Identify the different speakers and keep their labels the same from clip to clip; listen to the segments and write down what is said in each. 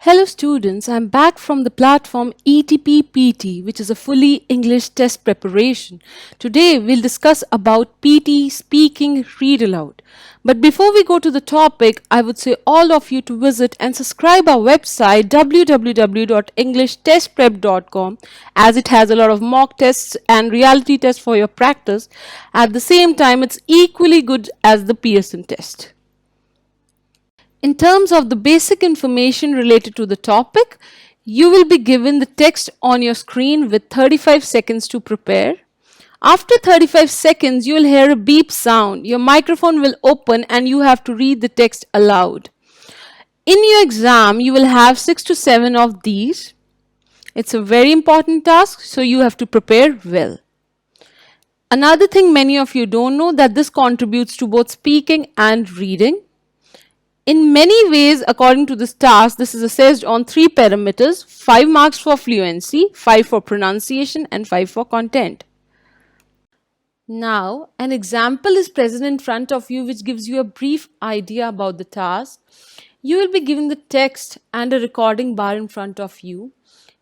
Speaker 1: Hello students, I'm back from the platform ETP PTE, which is a fully English test preparation. Today we'll discuss about PTE speaking read aloud. But before we go to the topic, I would say all of you to visit and subscribe our website www.englishTestPrep.com, as it has a lot of mock tests and reality tests for your practice. At the same time, it's equally good as the Pearson test. In terms of the basic information related to the topic, you will be given the text on your screen with 35 seconds to prepare. After 35 seconds, you will hear a beep sound. Your microphone will open and you have to read the text aloud. In your exam, you will have 6 to 7 of these. It's a very important task, so you have to prepare well. Another thing many of you don't know, that this contributes to both speaking and reading. In many ways, according to this task, this is assessed on 3 parameters: 5 marks for fluency, 5 for pronunciation, and 5 for content. Now, an example is present in front of you which gives you a brief idea about the task. You will be given the text and a recording bar in front of you.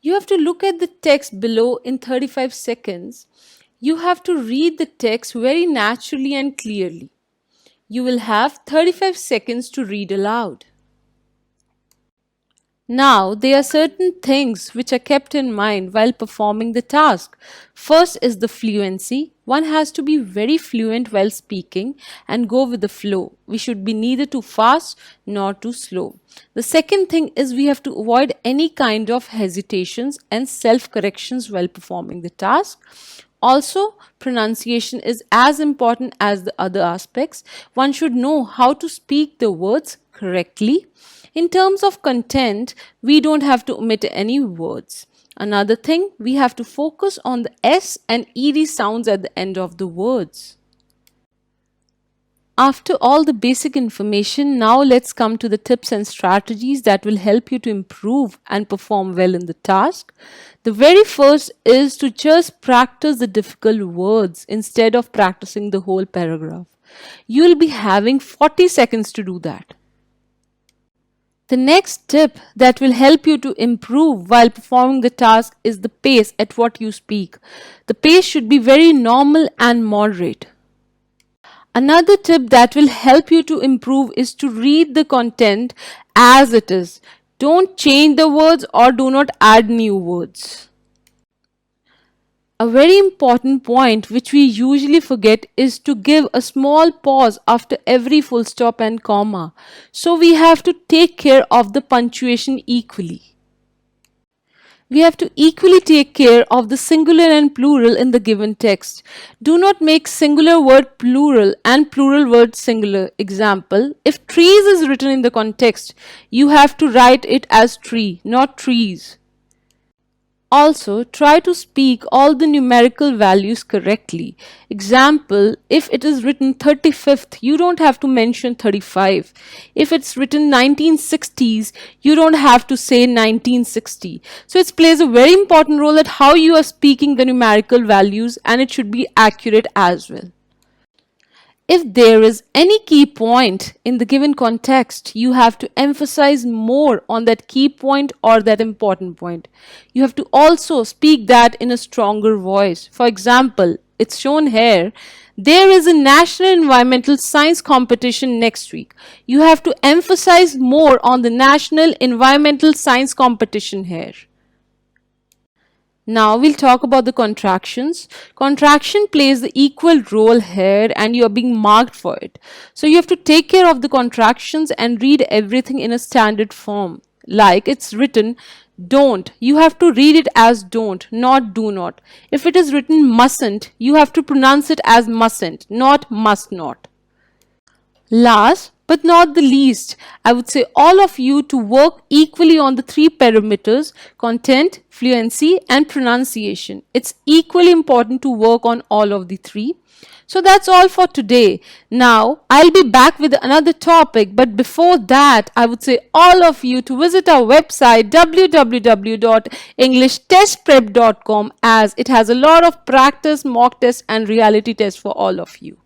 Speaker 1: You have to look at the text below in 35 seconds. You have to read the text very naturally and clearly. You will have 35 seconds to read aloud. Now, there are certain things which are kept in mind while performing the task. First is the fluency. One has to be very fluent while speaking and go with the flow. We should be neither too fast nor too slow. The second thing is we have to avoid any kind of hesitations and self-corrections while performing the task. Also, pronunciation is as important as the other aspects. One should know how to speak the words correctly. In terms of content, we don't have to omit any words. Another thing, we have to focus on the S and ED sounds at the end of the words. After all the basic information, now let's come to the tips and strategies that will help you to improve and perform well in the task. The very first is to just practice the difficult words instead of practicing the whole paragraph. You will be having 40 seconds to do that. The next tip that will help you to improve while performing the task is the pace at what you speak. The pace should be very normal and moderate. Another tip that will help you to improve is to read the content as it is. Don't change the words or do not add new words. A very important point which we usually forget is to give a small pause after every full stop and comma. So we have to take care of the punctuation equally. We have to equally take care of the singular and plural in the given text. Do not make singular word plural and plural word singular. Example, if trees is written in the context, you have to write it as tree, not trees. Also, try to speak all the numerical values correctly. Example, if it is written 35th, you don't have to mention 35. If it's written 1960s, you don't have to say 1960. So it plays a very important role at how you are speaking the numerical values, and it should be accurate as well. If there is any key point in the given context, you have to emphasize more on that key point or that important point. You have to also speak that in a stronger voice. For example, it's shown here, there is a national environmental science competition next week. You have to emphasize more on the national environmental science competition here. Now we'll talk about the contractions. Contraction plays the equal role here and you are being marked for it. So you have to take care of the contractions and read everything in a standard form. Like it's written don't, you have to read it as don't, not do not. If it is written mustn't, you have to pronounce it as mustn't, not must not. Last but not the least, I would say all of you to work equally on the 3 parameters: content, fluency, and pronunciation. It's equally important to work on all of the 3. So that's all for today. Now, I'll be back with another topic, but before that, I would say all of you to visit our website www.EnglishTestPrep.com, as it has a lot of practice, mock tests, and reality tests for all of you.